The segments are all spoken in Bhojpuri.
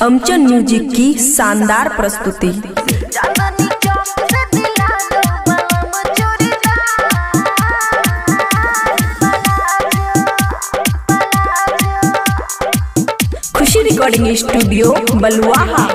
अमचन म्यूजिक की शानदार प्रस्तुति। खुशी रिकॉर्डिंग स्टूडियो बलुआहा।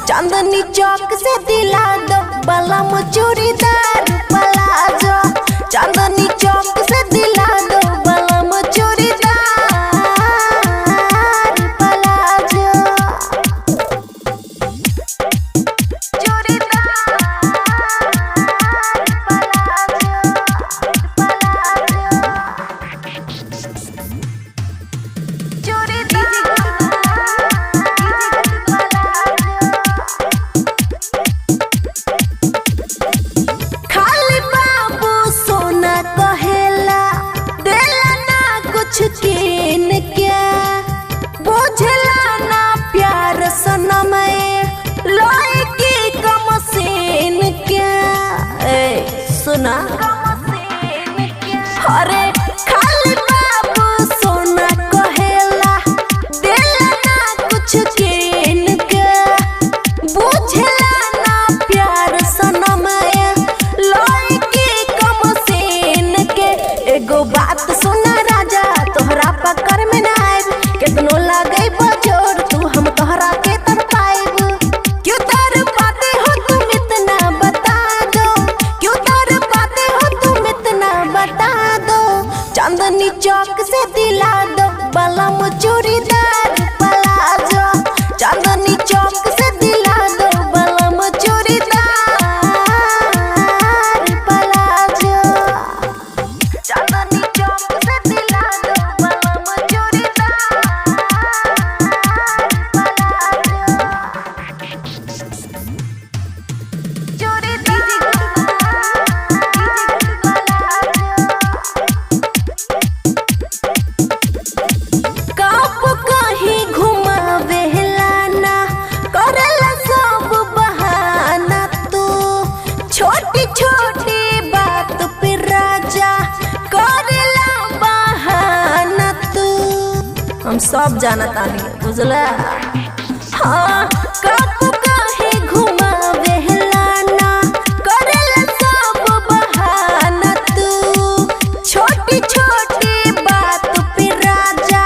चांदनी चौक से दिला दो बलम चूड़ीदार प्लाजो। चांदनी चौक से दिला दो बलम चूड़ीदार प्लाजो। कीन क्या बुझला ना प्यार सनमय लोई की कमसीन क्या सुना अरे खाली बाबू सोना कहेला दिल ना कुछ कीन के बुझला ना प्यार सनमय लोई की कमसीन के। एगो बात सुना तोहरा पकड़ में ना आइब कितनो लागे बजोर तू हम तोहरा के तर पाइब। क्यों तर पाते हो तुम इतना बता दो, क्यों तर पाते हो तुम इतना बता दो। चांदनी चौक से दिला दो बलम चूड़ीदार प्लाजो। चांदनी चौक से दिला दो बलम चूड़ीदार प्लाजो। चांदनी चौक से दिला दो हम सब जानता नहीं बुझला। हाँ कब काहे घुमावेला ना करेला सब बहाना तू। छोटी छोटी बात पे राजा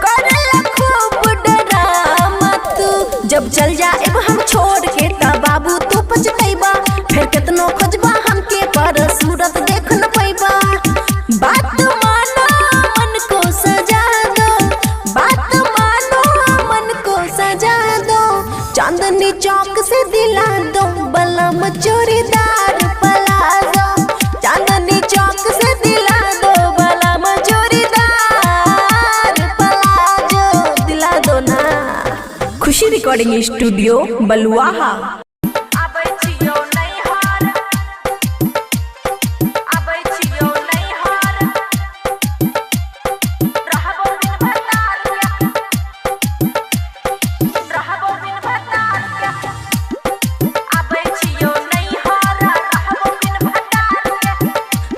करेला खूब डरामा तू। जब चल जाए हम छोड़ के ता बाबू तू पछतैबा फिर कितनो खोजबा हमके पर सूरत देख न पैबा। बात मानो मन को सजा दो, बात मानो मन को सजा दो। चांदनी चौक से दिला दो बलम चूड़ीदार प्लाजो। चांदनी चौक से दिला दो बलम चूड़ीदार प्लाजो। दिला दो ना। खुशी रिकॉर्डिंग स्टूडियो बलुआहा।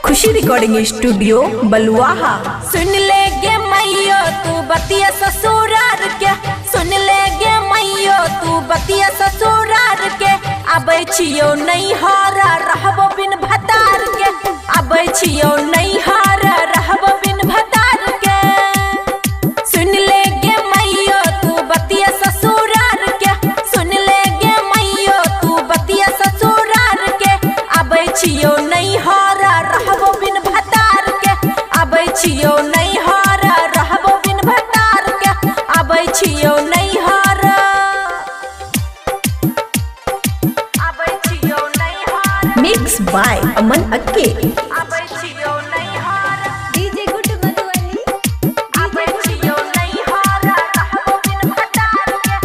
खुशी रिकॉर्डिंग स्टूडियो बलुआहा। सुन ले गे मैयो तू बतिया ससुरार के, सुन ले गे मैयो तू बतिया ससुरार के। आबै छियो नैहरा रहबो बिन भतार के, आबै छियो नैहरा रहबो बिन भतार के। सुन ले गे मैयो तू बतिया ससुरार के, सुन ले गे मैयो तू बतिया ससुरार के। आबै छियो नैहरा रहबो बिन भतार के, आबै छियो नैहरा रहबो बिन भतार के। आबै छियो नैहरा, आबै छियो नैहरा। मिक्स बाय अमन अक्के। आबै छियो नैहरा डीजे गुड मधुबनी। आबै छियो नैहरा रहबो बिन भतार के।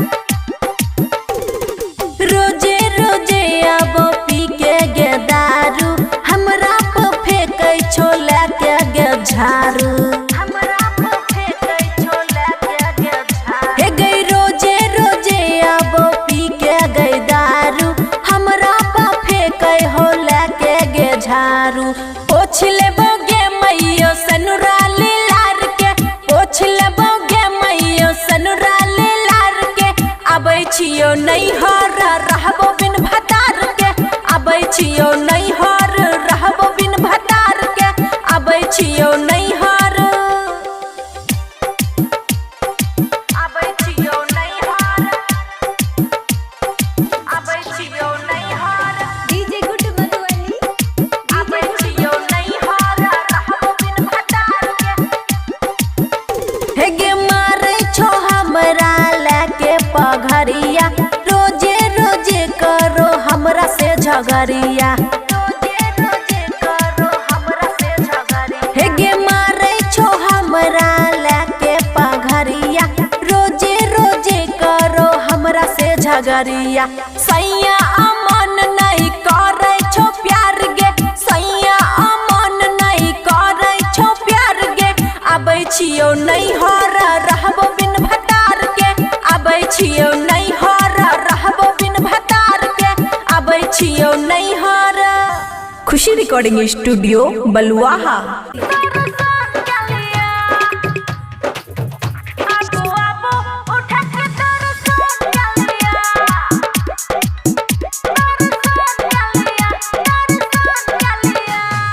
छियो नैहर रहबो बिन भतार के, आबै छियो नैहर रहबो बिन भतार के, आबै छियो नैहर, आबै छियो नैहर, आबै छियो नैहर। डीजे गुड मधुबनी आबै छियो नैहर रहबो बिन भतार के। हे गे मारै छो हमरा लेके पघरिया, रोजे रोजे करो हमरा से झगड़िया, रोजे रोजे करो हमरा से झगड़िया। हे गे मारै छो हमरा लेके पघरिया, रोजे रोजे करो हमरा से झगड़िया। सैया अमन नहीं करे छो प्यार गे, सैया अमन नहीं करे छो प्यार गे, आबै छियो नैहर रहबो बिन भतार के, आबै छियो नैहर रहबो बिन भतार के, आबै छियो नैहर। खुशी रिकॉर्डिंग स्टूडियो बलुआहा।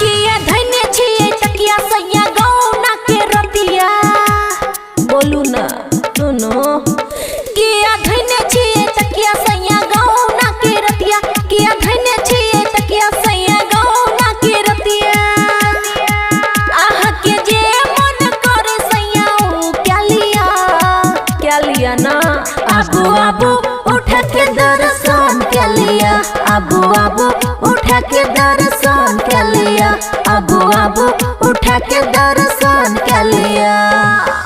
किया धन्य छियै तकिया सैया गौना के रतिया, बोलू ना सुनो। किया धन्य छियै तकिया सैया गौना के रतिया, किया धन्य छियै तकिया सैया गौना के रतिया। आह के जे मन करे सैया ऊ क्या लिया ना। आबू आबू उठ के दर्शन के लिया, आबू आबू उठ के दर्शन के लिया, आबू आबू उठ के दर्शन के लिया।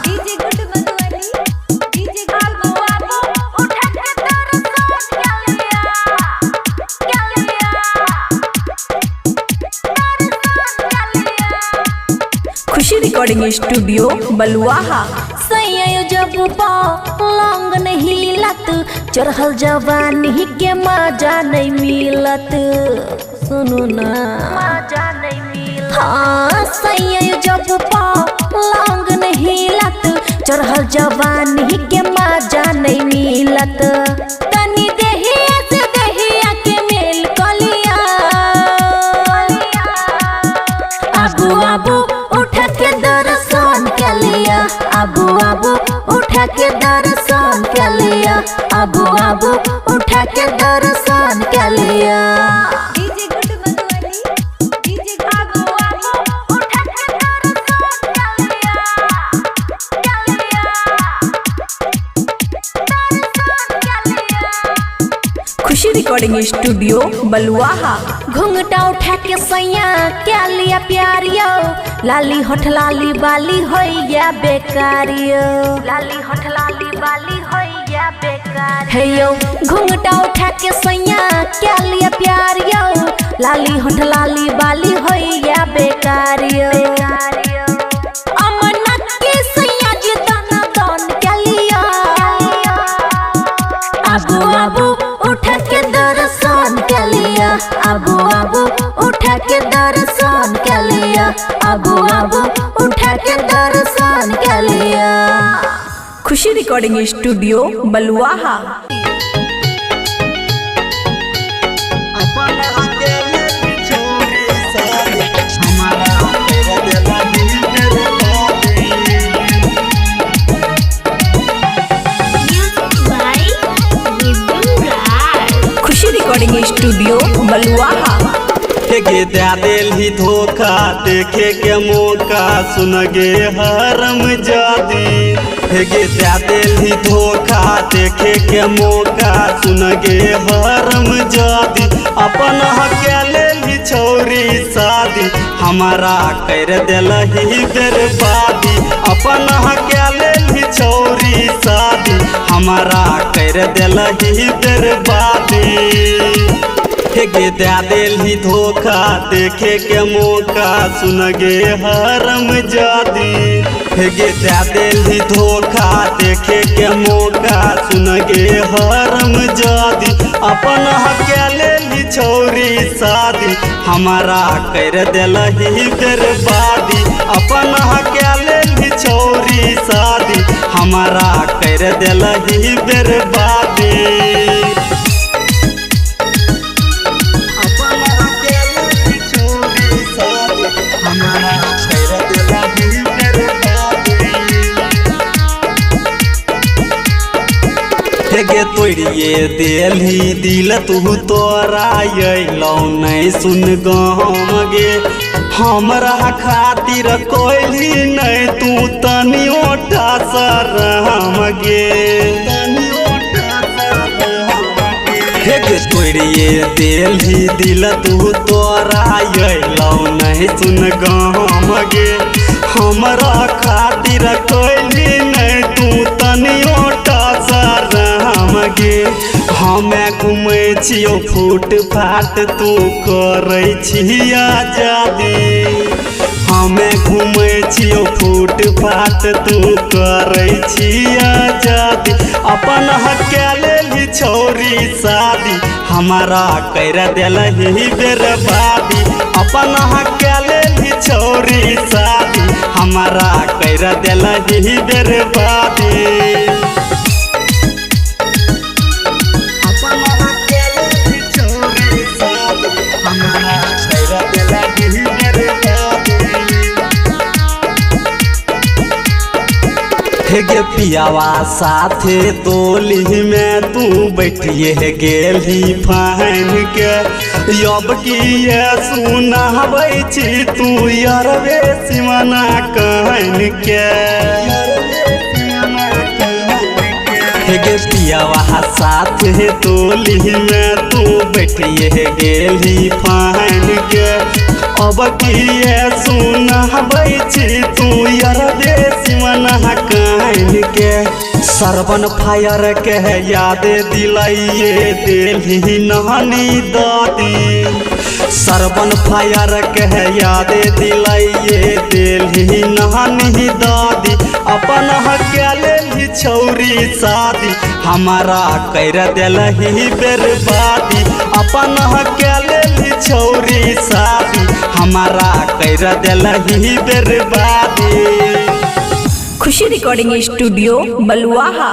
DJ good Madhubani DJ good आबू आबू उठ के दर्शन के लिया, के लिया, दर्शन के लिया। खुशी रिकॉर्डिंग स्टूडियो बलुआहा। सैया जब लौंग नहीं लत, चढ़ल जवानी के मजा नहीं मिलत, सुनो ना मजा नहीं मिलत। हाँ सैया जब लौंग नहीं लत, चढ़ल जवानी के मजा नहीं मिलत। तनी देहिया से देहिया के मेल कलिया, आबू आबू उठ के दर्शन के लिया, आबू आबू उठ के दर्शन के लिया, आबू आबू उठ के दर्शन के लिया। DJ good Madhubani DJ good आबू आबू उठ के दर्शन के लिया, के लिया, दर्शन के लिया। खुशी रिकॉर्डिंग स्टूडियो बलुआहा। घुंघटा उठा के सैया क्या लिया प्यारियो, लाली होठ लाली बाली होइया बेकारियो, लाली होठ लाली बाली होइया बेकार। हे यो घुंघटा उठा के सैया क्या लिया प्यारियो, लाली होठ लाली बाली होइया बेकारियो। अमन के सैया जी दाना दान क्या लिया, आबू आबू उठ के दर्शन के लिया, आबू आबू उठ के दर्शन के लिया, आबू आबू उठ के दर्शन के लिया। खुशी रिकॉर्डिंग स्टूडियो बलुआहा। अपन अकेले छोड़ी सारी हमारा तेरा दिल तेरे खुशी रिकॉर्डिंग स्टूडियो बलुआहा। गे दे दिल ही धोखा देखे के मौका, सुन गे हरम जादी। गे दे दिल ही धोखा देखे के मौका, सुन गे हरम जादी। अपन अकेले ही छोरी शादी हमारा कर दिल ही बर्बादी, अपन अकेले ही छोरी शादी हमारा कर दिल ही बर्बादी। गे दे दिल ही धोखा देखे के मौका, सुन गे हरम जादी। गे दे दिल ही धोखा देखे के मौका, सुन गे हरम जादी। अपन अकेले ही छोरी शादी हमारा कर दिल ही बर्बादी, अपन अकेले ही छोरी शादी हमारा कर दिल ही बर्बादी। हेगे तोड़िए देली दिल तू तोरा अइलौ नहीं सुन गम गे हमरा खातिर कोइली नहीं तू तनियो ठसरम गे हेगे तोड़िए देली दिल तू तोरा अइलौ नहीं सुन गम गे हमरा खातिर कोइली नहीं तू तनियो ठसरम गे हमें घूमै छियौ फूट फाट तू करै छिया आजादी हमें घूमै छियौ फूट फाट तू करै छिया आजादी अपन हके लेली छौरी शादी हमारा कर देलही बर्बादी अपन हके लेली छौरी शादी हमारा कर देलही बर्बादी हेगे पियावा साथे तोली में तू बैठिए गेली फाइन के अब की ये सुनाबै छी तू यारवे सिमना कहन के हेगे पियावा साथे तोली में तू बैठिए गेली फाइन के अब की ये सुनाबै छी तू यारवे सिमना कहन के सरवन फायर के याद दिलाइए दिल्ली नहानी दादी सरवन फायर के याद दिलाइए दिल्ली नहानी दादी अपन हके लेली छौरी शादी हमारा कर देलही बर्बादी अपन हके लेली छौरी शादी हमारा कर देलही बर्बादी खुशी रिकॉर्डिंग स्टूडियो बलुआहा।